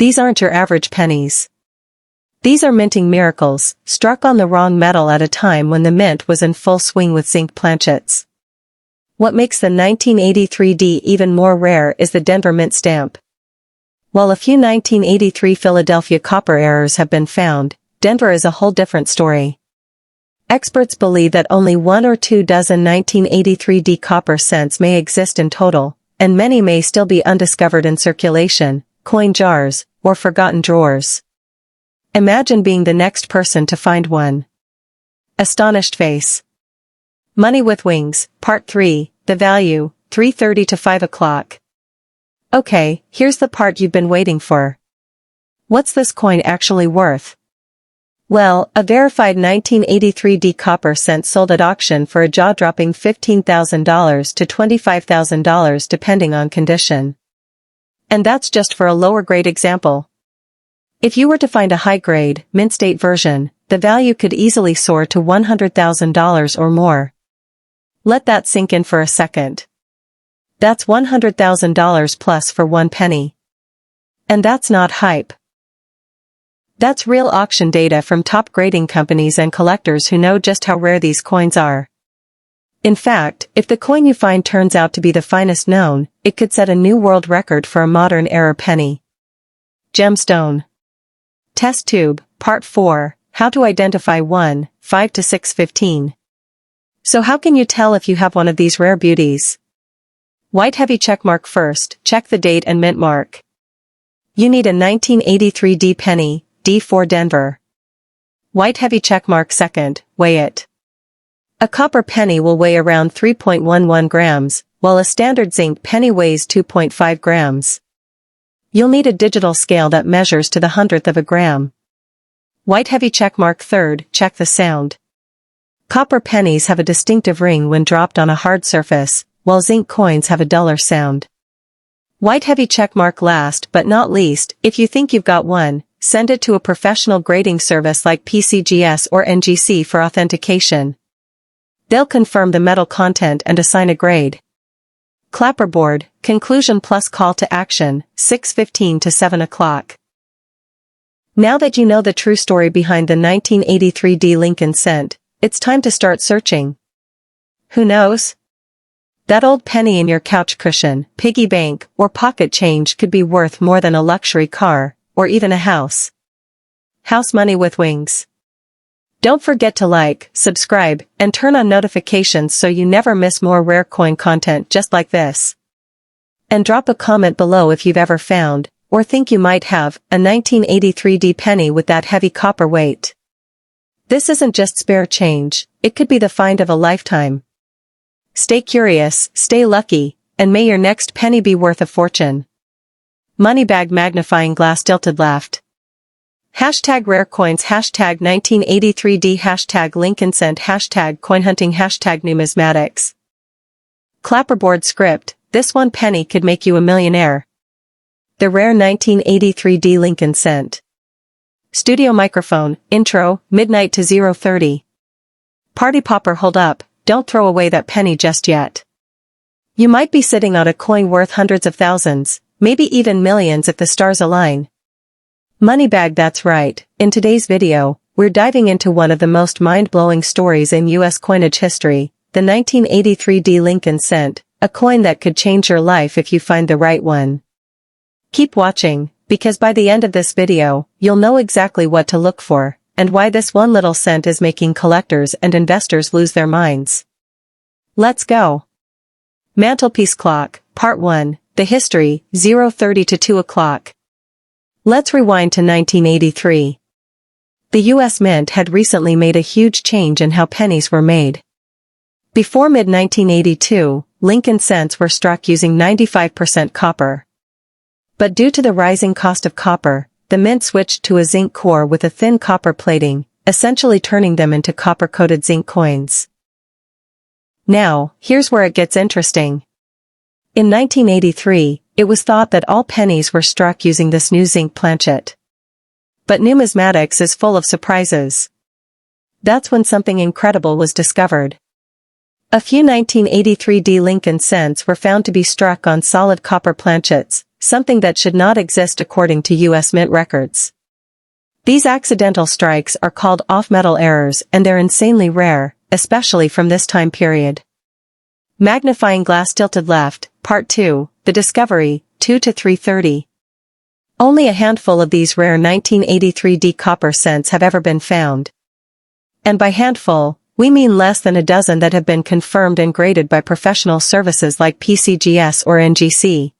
These aren't your average pennies. These are minting miracles, struck on the wrong metal at a time when the mint was in full swing with zinc planchets. What makes the 1983D even more rare is the Denver mint stamp. While a few 1983 Philadelphia copper errors have been found, Denver is a whole different story. Experts believe that only 1 or 2 dozen 1983D copper cents may exist in total, and many may still be undiscovered in circulation, coin jars, or forgotten drawers. Imagine being the next person to find one. Astonished face. Money with Wings, Part 3, The Value, 3:30 to 5 o'clock. Okay, here's the part you've been waiting for. What's this coin actually worth? Well, a verified 1983D copper cent sold at auction for a jaw-dropping $15,000 to $25,000 depending on condition. And that's just for a lower-grade example. If you were to find a high-grade, mint-state version, the value could easily soar to $100,000 or more. Let that sink in for a second. That's $100,000 plus for one penny. And that's not hype. That's real auction data from top grading companies and collectors who know just how rare these coins are. In fact, if the coin you find turns out to be the finest known, it could set a new world record for a modern-era penny. Gemstone. Test Tube, Part 4, How to Identify One, 5 to 6:15. So how can you tell if you have one of these rare beauties? White heavy checkmark first, check the date and mint mark. You need a 1983D penny, D4 Denver. White heavy checkmark second, weigh it. A copper penny will weigh around 3.11 grams, while a standard zinc penny weighs 2.5 grams. You'll need a digital scale that measures to the hundredth of a gram. White heavy checkmark third, check the sound. Copper pennies have a distinctive ring when dropped on a hard surface, while zinc coins have a duller sound. White heavy checkmark last but not least, if you think you've got one, send it to a professional grading service like PCGS or NGC for authentication. They'll confirm the metal content and assign a grade. Clapperboard, conclusion plus call to action, 6:15 to 7 o'clock. Now that you know the true story behind the 1983D Lincoln cent, it's time to start searching. Who knows? That old penny in your couch cushion, piggy bank, or pocket change could be worth more than a luxury car, or even a house. House Money with Wings. Don't forget to like, subscribe, and turn on notifications so you never miss more rare coin content just like this. And drop a comment below if you've ever found, or think you might have, a 1983D penny with that heavy copper weight. This isn't just spare change, it could be the find of a lifetime. Stay curious, stay lucky, and may your next penny be worth a fortune. Moneybag magnifying glass tilted left. Hashtag rare coins, hashtag 1983D, hashtag Lincoln cent, hashtag coin hunting, hashtag numismatics. Clapperboard script, this one penny could make you a millionaire. The rare 1983D Lincoln cent. Studio microphone, intro, midnight to 0:30. Party popper, hold up, don't throw away that penny just yet. You might be sitting on a coin worth hundreds of thousands, maybe even millions if the stars align. Moneybag, that's right. In today's video, we're diving into one of the most mind-blowing stories in U.S. coinage history, the 1983D Lincoln cent, a coin that could change your life if you find the right one. Keep watching, because by the end of this video, you'll know exactly what to look for, and why this one little cent is making collectors and investors lose their minds. Let's go. Mantelpiece Clock, Part 1, The History, 0:30 to 2 o'clock. Let's rewind to 1983. The U.S. Mint had recently made a huge change in how pennies were made. Before mid-1982, Lincoln cents were struck using 95% copper. But due to the rising cost of copper, the mint switched to a zinc core with a thin copper plating, essentially turning them into copper-coated zinc coins. Now, here's where it gets interesting. In 1983, it was thought that all pennies were struck using this new zinc planchet. But numismatics is full of surprises. That's when something incredible was discovered. A few 1983D Lincoln cents were found to be struck on solid copper planchets, something that should not exist according to U.S. Mint records. These accidental strikes are called off-metal errors and they're insanely rare, especially from this time period. Magnifying glass tilted left, Part 2, The Discovery, 2 to 330. Only a handful of these rare 1983D copper cents have ever been found. And by handful, we mean less than a dozen that have been confirmed and graded by professional services like PCGS or NGC.